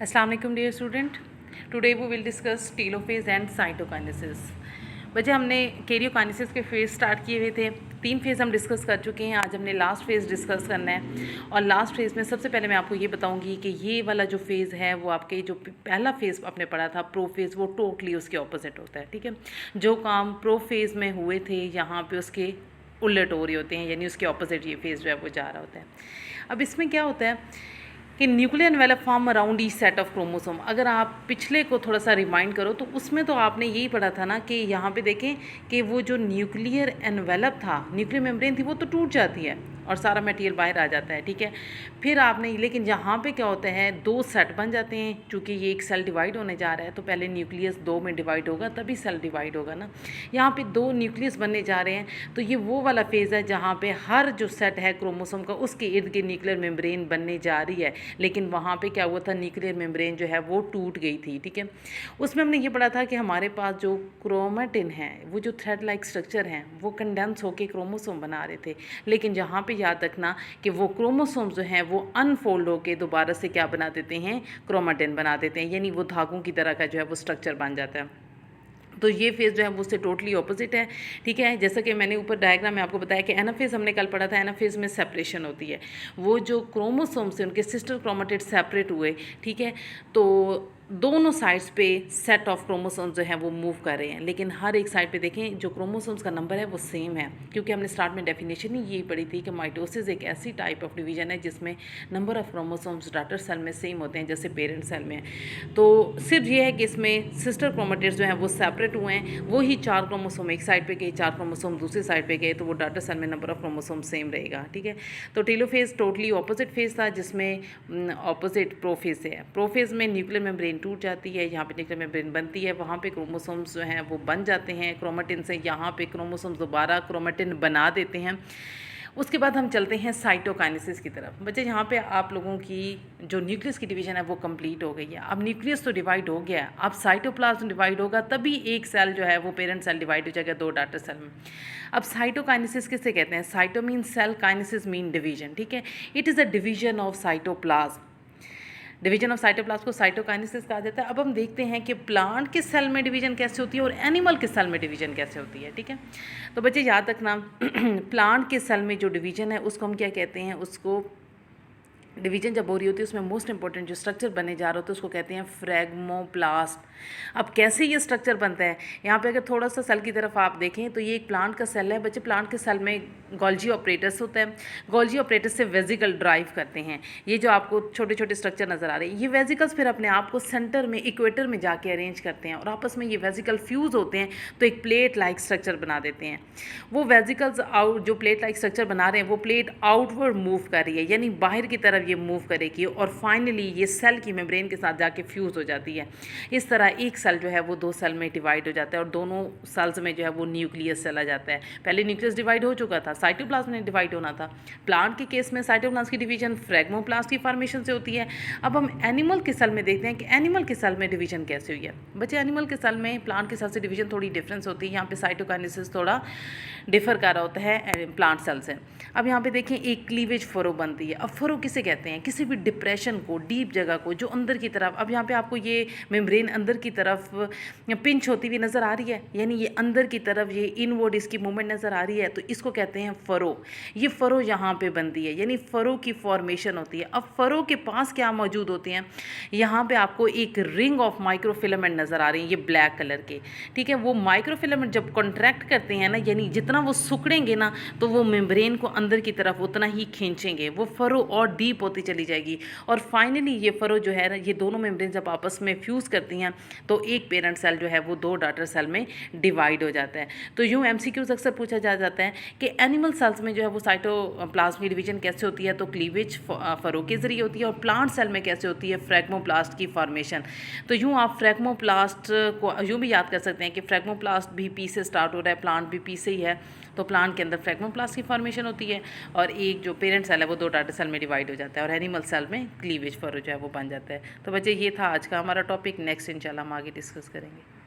अस्सलाम वालेकुम dear student. Today we will discuss telophase and cytokinesis. बच्चे हमने कैरियोकाइनेसिस के फेज़ स्टार्ट किए हुए थे। 3 फेज़ हम डिस्कस कर चुके हैं। आज हमने लास्ट फेज़ डिस्कस करना है और लास्ट फेज़ में सबसे पहले मैं आपको ये बताऊंगी कि ये वाला जो फेज़ है वो आपके जो पहला फेज़ आपने पढ़ा था प्रो फेज़, वो टोटली उसके ऑपोजिट होता है। ठीक है, जो काम प्रो फेज़ में हुए थे यहाँ पे उसके उलट हो रहे होते हैं, यानी उसके ऑपोजिट ये फेज़ जो है वो जा रहा होता है। अब इसमें क्या होता है कि nuclear envelope form around each set of chromosome. अगर आप पिछले को थोड़ा सा रिमाइंड करो तो उसमें तो आपने यही पढ़ा था ना कि यहाँ पे देखें कि वो जो न्यूक्लियर एनवेलप था, न्यूक्लियर मेम्ब्रेन थी, वो तो टूट जाती है और सारा मटेरियल बाहर आ जाता है। ठीक है, फिर आपने लेकिन यहाँ पे क्या होता है, 2 सेट बन जाते हैं। चूँकि ये एक सेल डिवाइड होने जा रहा है तो पहले न्यूक्लियस 2 में डिवाइड होगा तभी सेल डिवाइड होगा ना। यहाँ पे 2 न्यूक्लियस बनने जा रहे हैं तो ये वो वाला फेज़ है जहाँ पे हर जो सेट है क्रोमोसोम का उसके इर्द गिर्द न्यूक्लियर मेम्ब्रेन बनने जा रही है। लेकिन वहाँ पे क्या हुआ था, न्यूक्लियर मेम्ब्रेन जो है वो टूट गई थी। ठीक है, उसमें हमने ये पढ़ा था कि हमारे पास जो क्रोमेटिन है, वो जो थ्रेड लाइक स्ट्रक्चर हैं, वो कंडेंस होकर क्रोमोसोम बना रहे थे। लेकिन यहाँ पे याद रखना कि वो क्रोमोसोम जो हैं वो अनफोल्ड होकर दोबारा से क्या बना देते हैं, क्रोमेटिन बना देते हैं, यानी वो धागों की तरह का जो है वो स्ट्रक्चर बन जाता है। तो ये फेज़ जो है वो उससे टोटली ऑपोजिट है। ठीक है, जैसा कि मैंने ऊपर डायग्राम में आपको बताया कि एनाफेज़ हमने कल पढ़ा था। एनाफेज़ में सेपरेशन होती है, वो जो क्रोमोसोम से उनके सिस्टर क्रोमेटिड सेपरेट हुए। ठीक है, तो दोनों साइड्स पे सेट ऑफ क्रोमोसोम्स जो हैं वो मूव कर रहे हैं, लेकिन हर एक साइड पे देखें जो क्रोमोसोम्स का नंबर है वो सेम है। क्योंकि हमने स्टार्ट में डेफिनेशन ही यही पढ़ी थी कि माइटोसिस एक ऐसी टाइप ऑफ डिवीजन है जिसमें number of chromosomes daughter cell में सेम होते हैं जैसे पेरेंट सेल में। तो सिर्फ ये है कि इसमें सिस्टर क्रोमेटिड्स जो हैं वो सेपरेट हुए हैं, वो ही 4 क्रोमोसोम एक साइड पे गए, 4 क्रोमोसोम दूसरी साइड पे गए, तो वो डॉटर सेल में नंबर ऑफ क्रोमोसोम सेम रहेगा। ठीक है, तो टेलोफेज टोटली ऑपोजिट फेज था जिसमें ऑपोजिट प्रोफेज है। प्रोफेज में न्यूक्लियर मेम्ब्रेन टूट जाती है, यहाँ पे न्यूक्लियर मेम्ब्रेन बनती है, वहाँ पे क्रोमोसोम्स जो हैं वो बन जाते हैं क्रोमेटिन से। यहाँ पे क्रोमोसोम्स दोबारा क्रोमेटिन बना देते हैं। उसके बाद हम चलते हैं साइटोकाइनेसिस की तरफ। बच्चे यहाँ पे आप लोगों की जो न्यूक्लियस की डिवीजन है वो कंप्लीट हो गई है। अब न्यूक्लियस तो डिवाइड हो गया है, अब साइटोप्लाज्म डिवाइड होगा तभी एक सेल जो है वो पेरेंट सेल डिवाइड हो जाएगा 2 डॉटर सेल में। अब साइटोकाइनेसिस किसे कहते हैं? Cyto mean cell, kinesis mean division. ठीक है, it is a division of cytoplasm. Division of cytoplasm को साइटोकाइनेसिस कहा जाता है। अब हम देखते हैं कि प्लांट के सेल में डिवीजन कैसे होती है और एनिमल के सेल में डिवीजन कैसे होती है। ठीक है, तो बच्चे याद रखना प्लांट के सेल में जो डिवीजन है उसको हम क्या कहते हैं, उसको डिवीजन जब हो रही होती है उसमें मोस्ट इंपॉर्टेंट जो स्ट्रक्चर बने जा रहा होता है उसको कहते हैं फ्रेगमोप्लास्ट। अब कैसे ये स्ट्रक्चर बनता है, यहाँ पे अगर थोड़ा सा सेल की तरफ आप देखें तो ये एक प्लांट का सेल है। बच्चे प्लांट के सेल में गोल्जी ऑपरेटर्स होता है, गोल्जी ऑपरेटर्स से वेजिकल ड्राइव करते हैं। ये जो आपको छोटे छोटे स्ट्रक्चर नज़र आ रहे हैं, ये वेजिकल्स फिर अपने आप को सेंटर में इक्वेटर में जाके अरेंज करते हैं और आपस में ये वेजिकल फ्यूज़ होते हैं तो एक प्लेट लाइक स्ट्रक्चर बना देते हैं। वो वेजिकल्स आउट जो प्लेट लाइक स्ट्रक्चर बना रहे हैं वो प्लेट आउटवर्ड मूव कर रही है, यानी बाहर की तरफ ये मूव करेगी और फाइनली ये सेल की मेम्ब्रेन के साथ जाके फ्यूज़ हो जाती है। इस तरह एक सेल जो है वो 2 सेल में डिवाइड हो जाता है और दोनों सेल्स में जो है वो न्यूक्लियस चला जाता है। पहले न्यूक्लियस डिवाइड हो चुका था, साइटोप्लाज्म में डिवाइड होना था। प्लांट के केस में साइटोप्लाज्म की डिवीजन फ्रेगमोप्लास्ट की फॉर्मेशन से होती है। अब हम एनिमल के सेल में देखते हैं कि एनिमल के सेल में डिवीजन कैसे हुई है। बच्चे एनिमल के सेल में प्लांट के सेल से डिवीजन थोड़ी डिफरेंस होती है। यहाँ पे साइटोकाइनेसिस थोड़ा डिफर कर रहा होता है प्लांट सेल से। अब यहाँ पे देखें एक क्लीवेज फरो बनती है। अब फरो किसे कहते हैं? किसी भी डिप्रेशन को, डीप जगह को जो अंदर की तरफ, अब यहाँ पे आपको ये मेम्ब्रेन अंदर की तरफ पिंच होती हुई नज़र आ रही है, यानी ये अंदर की तरफ ये इनवर्ड इसकी मूवमेंट नज़र आ रही है, तो इसको कहते हैं फरो। ये फरो यहाँ पे बनती है, यानी फरो की फॉर्मेशन होती है। अब फरो के पास क्या मौजूद होते हैं, यहाँ पे आपको एक रिंग ऑफ माइक्रोफिलामेंट नज़र आ रही है, ये ब्लैक कलर के। ठीक है, वो माइक्रोफिलामेंट जब कॉन्ट्रैक्ट करते हैं ना, यानी जितना वो सिकुड़ेंगे ना तो वो मेम्ब्रेन को अंदर की तरफ उतना ही खींचेंगे, वो फरो और डीप होती चली जाएगी और फाइनली ये फरो जो है ना, ये दोनों मेम्ब्रेन जब आपस में फ्यूज़ करती हैं तो एक पेरेंट सेल जो है वो 2 डॉटर सेल में डिवाइड हो जाता है। तो यूँ एमसीक्यूज अक्सर पूछा जा जाता है कि एनिमल सेल्स में जो है वो साइटोप्लाज्म की डिवीजन कैसे होती है, तो क्लीवेज फरो के जरिए होती है, और प्लांट सेल में कैसे होती है, फ्रेगमोप्लास्ट की फॉर्मेशन। तो यूँ आप फ्रेगमोप्लास्ट को यूँ भी याद कर सकते हैं कि फ्रेगमोप्लास्ट भी पी से स्टार्ट हो रहा है, प्लांट भी पी से ही है, तो प्लांट के अंदर फ्रेगमोप्लास्ट की फॉर्मेशन होती है और एक जो पेरेंट सेल है वो 2 डॉटर सेल में डिवाइड हो जाता है और एनिमल सेल में क्लीवेज फरो जो है वो बन जाता है। तो बच्चे ये था आज का हमारा टॉपिक। नेक्स्ट इंशाल्लाह हम आगे डिस्कस करेंगे।